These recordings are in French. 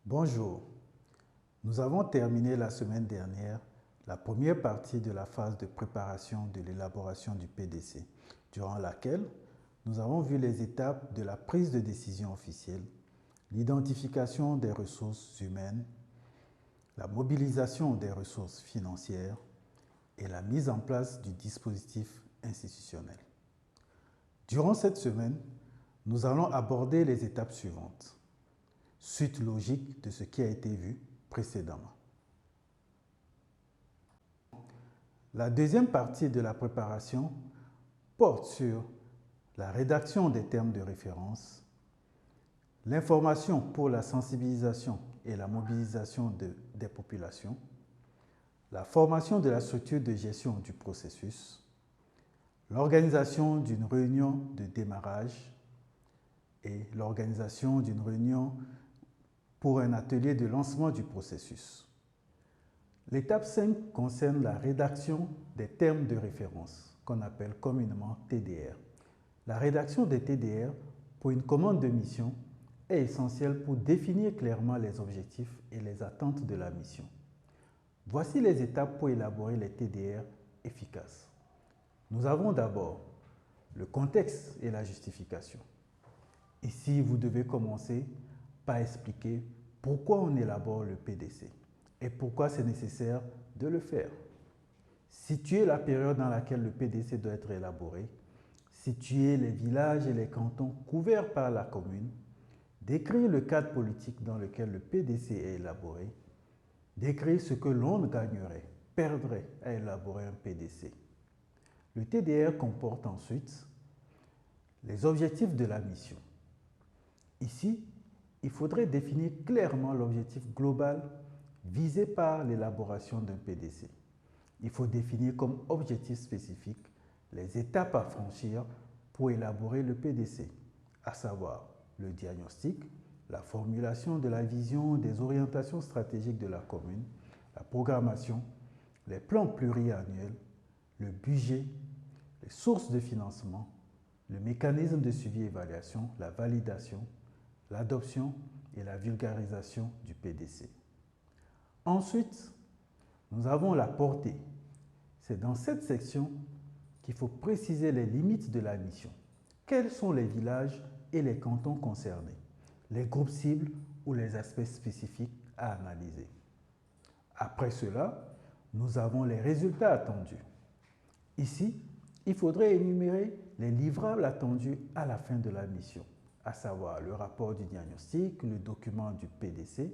Bonjour, nous avons terminé la semaine dernière la première partie de la phase de préparation de l'élaboration du PDC, durant laquelle nous avons vu les étapes de la prise de décision officielle, l'identification des ressources humaines, la mobilisation des ressources financières et la mise en place du dispositif institutionnel. Durant cette semaine, nous allons aborder les étapes suivantes. Suite logique de ce qui a été vu précédemment. La deuxième partie de la préparation porte sur la rédaction des termes de référence, l'information pour la sensibilisation et la mobilisation des populations, la formation de la structure de gestion du processus, l'organisation d'une réunion de démarrage et l'organisation d'une réunion pour un atelier de lancement du processus. L'étape 5 concerne la rédaction des termes de référence, qu'on appelle communément TDR. La rédaction des TDR pour une commande de mission est essentielle pour définir clairement les objectifs et les attentes de la mission. Voici les étapes pour élaborer les TDR efficaces. Nous avons d'abord le contexte et la justification. Ici, vous devez commencer par expliquer pourquoi on élabore le PDC et pourquoi c'est nécessaire de le faire. Situer la période dans laquelle le PDC doit être élaboré, situer les villages et les cantons couverts par la commune, décrire le cadre politique dans lequel le PDC est élaboré, décrire ce que l'on gagnerait, perdrait à élaborer un PDC. Le TDR comporte ensuite les objectifs de la mission. Ici, il faudrait définir clairement l'objectif global visé par l'élaboration d'un PDC. Il faut définir comme objectif spécifique les étapes à franchir pour élaborer le PDC, à savoir le diagnostic, la formulation de la vision des orientations stratégiques de la commune, la programmation, les plans pluriannuels, le budget, les sources de financement, le mécanisme de suivi et évaluation, la validation, l'adoption et la vulgarisation du PDC. Ensuite, nous avons la portée. C'est dans cette section qu'il faut préciser les limites de la mission. Quels sont les villages et les cantons concernés, les groupes cibles ou les aspects spécifiques à analyser. Après cela, nous avons les résultats attendus. Ici, il faudrait énumérer les livrables attendus à la fin de la mission, à savoir le rapport du diagnostic, le document du PDC,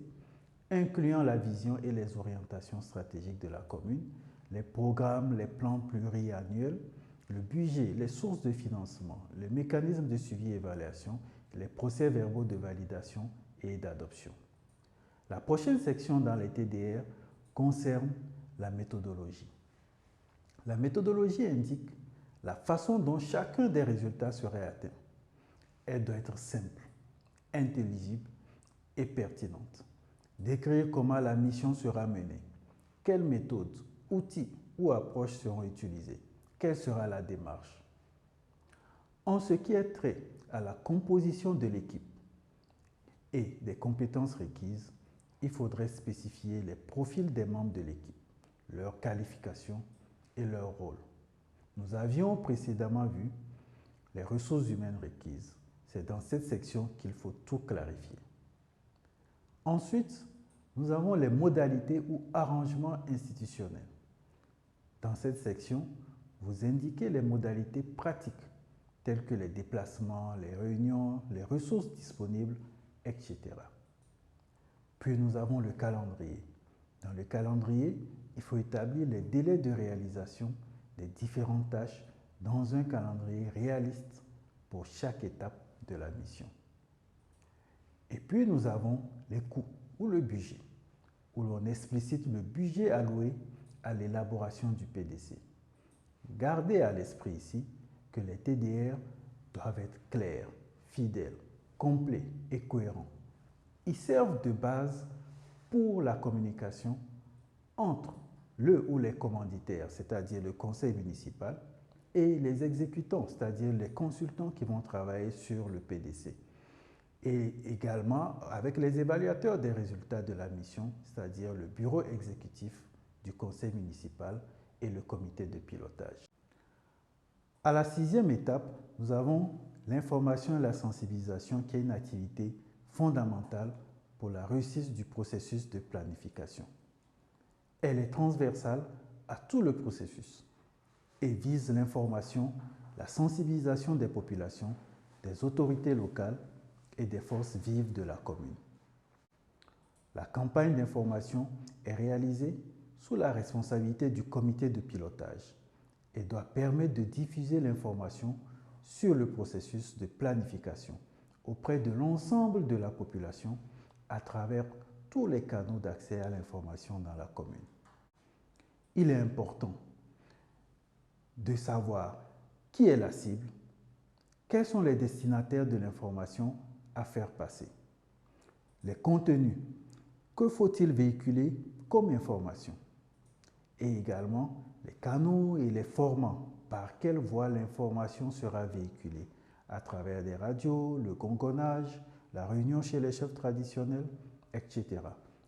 incluant la vision et les orientations stratégiques de la commune, les programmes, les plans pluriannuels, le budget, les sources de financement, les mécanismes de suivi et évaluation, les procès-verbaux de validation et d'adoption. La prochaine section dans les TDR concerne la méthodologie. La méthodologie indique la façon dont chacun des résultats serait atteint. Elle doit être simple, intelligible et pertinente. Décrire comment la mission sera menée, quelles méthodes, outils ou approches seront utilisés, quelle sera la démarche. En ce qui est trait à la composition de l'équipe et des compétences requises, il faudrait spécifier les profils des membres de l'équipe, leurs qualifications et leur rôle. Nous avions précédemment vu les ressources humaines requises. C'est dans cette section qu'il faut tout clarifier. Ensuite, nous avons les modalités ou arrangements institutionnels. Dans cette section, vous indiquez les modalités pratiques telles que les déplacements, les réunions, les ressources disponibles, etc. Puis nous avons le calendrier. Dans le calendrier, il faut établir les délais de réalisation des différentes tâches dans un calendrier réaliste pour chaque étape de la mission. Et puis nous avons les coûts ou le budget, où l'on explicite le budget alloué à l'élaboration du PDC. Gardez à l'esprit ici que les TDR doivent être clairs, fidèles, complets et cohérents. Ils servent de base pour la communication entre le ou les commanditaires, c'est-à-dire le conseil municipal, et les exécutants, c'est-à-dire les consultants qui vont travailler sur le PDC. et également avec les évaluateurs des résultats de la mission, c'est-à-dire le bureau exécutif du conseil municipal et le comité de pilotage. À la 6e étape, nous avons l'information et la sensibilisation qui est une activité fondamentale pour la réussite du processus de planification. Elle est transversale à tout le processus et vise l'information, la sensibilisation des populations, des autorités locales et des forces vives de la commune. La campagne d'information est réalisée sous la responsabilité du comité de pilotage et doit permettre de diffuser l'information sur le processus de planification auprès de l'ensemble de la population à travers tous les canaux d'accès à l'information dans la commune. Il est important de savoir qui est la cible, quels sont les destinataires de l'information à faire passer, les contenus, que faut-il véhiculer comme information, et également les canaux et les formats par quelle voie l'information sera véhiculée, à travers des radios, le gongonnage, la réunion chez les chefs traditionnels, etc.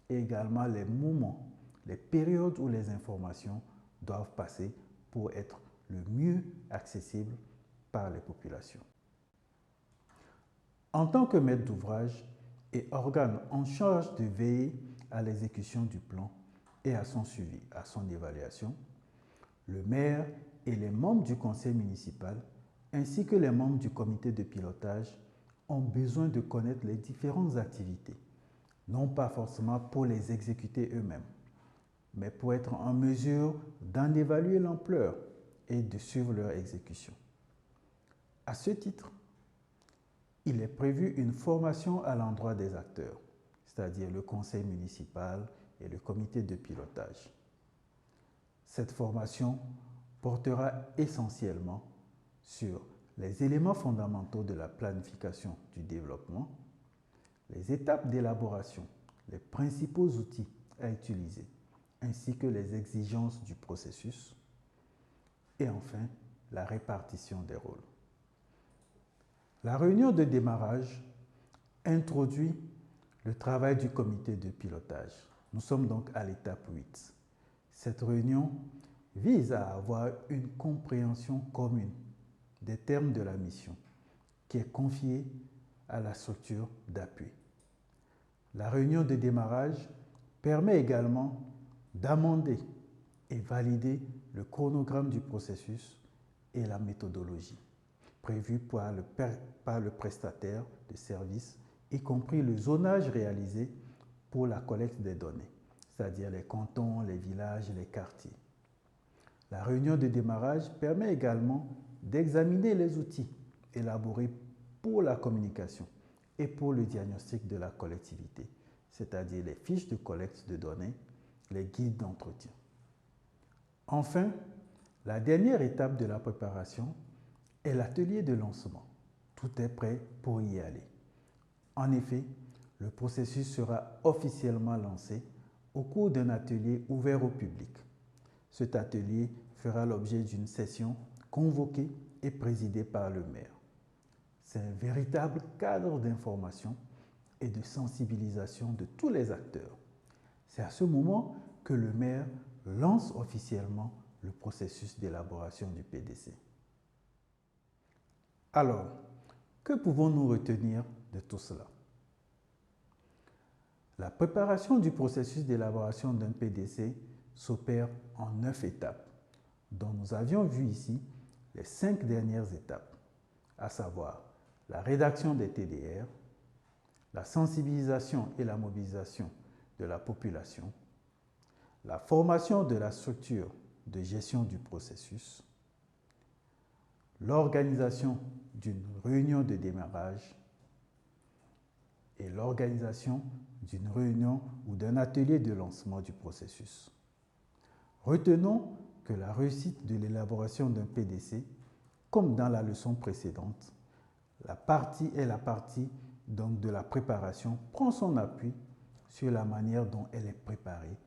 Et également les moments, les périodes où les informations doivent passer pour être le mieux accessibles par les populations. En tant que maître d'ouvrage et organe en charge de veiller à l'exécution du plan et à son suivi, à son évaluation, le maire et les membres du conseil municipal ainsi que les membres du comité de pilotage ont besoin de connaître les différentes activités, non pas forcément pour les exécuter eux-mêmes, mais pour être en mesure d'en évaluer l'ampleur et de suivre leur exécution. À ce titre, il est prévu une formation à l'endroit des acteurs, c'est-à-dire le conseil municipal et le comité de pilotage. Cette formation portera essentiellement sur les éléments fondamentaux de la planification du développement, les étapes d'élaboration, les principaux outils à utiliser, ainsi que les exigences du processus, et enfin la répartition des rôles. La réunion de démarrage introduit le travail du comité de pilotage. Nous sommes donc à l'étape 8. Cette réunion vise à avoir une compréhension commune des termes de la mission qui est confiée à la structure d'appui. La réunion de démarrage permet également d'amender et valider le chronogramme du processus et la méthodologie prévue par le prestataire de services, y compris le zonage réalisé pour la collecte des données, c'est-à-dire les cantons, les villages et les quartiers. La réunion de démarrage permet également d'examiner les outils élaborés pour la communication et pour le diagnostic de la collectivité, c'est-à-dire les fiches de collecte de données, les guides d'entretien. Enfin, la dernière étape de la préparation est l'atelier de lancement. Tout est prêt pour y aller. En effet, le processus sera officiellement lancé au cours d'un atelier ouvert au public. Cet atelier fera l'objet d'une session convoquée et présidée par le maire. C'est un véritable cadre d'information et de sensibilisation de tous les acteurs. C'est à ce moment que le maire lance officiellement le processus d'élaboration du PDC. Alors, que pouvons-nous retenir de tout cela? La préparation du processus d'élaboration d'un PDC s'opère en 9 étapes, dont nous avions vu ici les 5 dernières étapes, à savoir la rédaction des TDR, la sensibilisation et la mobilisation de la population, la formation de la structure de gestion du processus, l'organisation d'une réunion de démarrage et l'organisation d'une réunion ou d'un atelier de lancement du processus. Retenons que la réussite de l'élaboration d'un PDC, comme dans la leçon précédente, la partie donc de la préparation prend son appui sur la manière dont elle est préparée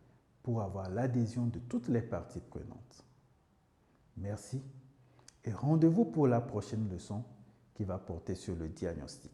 pour avoir l'adhésion de toutes les parties prenantes. Merci et rendez-vous pour la prochaine leçon qui va porter sur le diagnostic.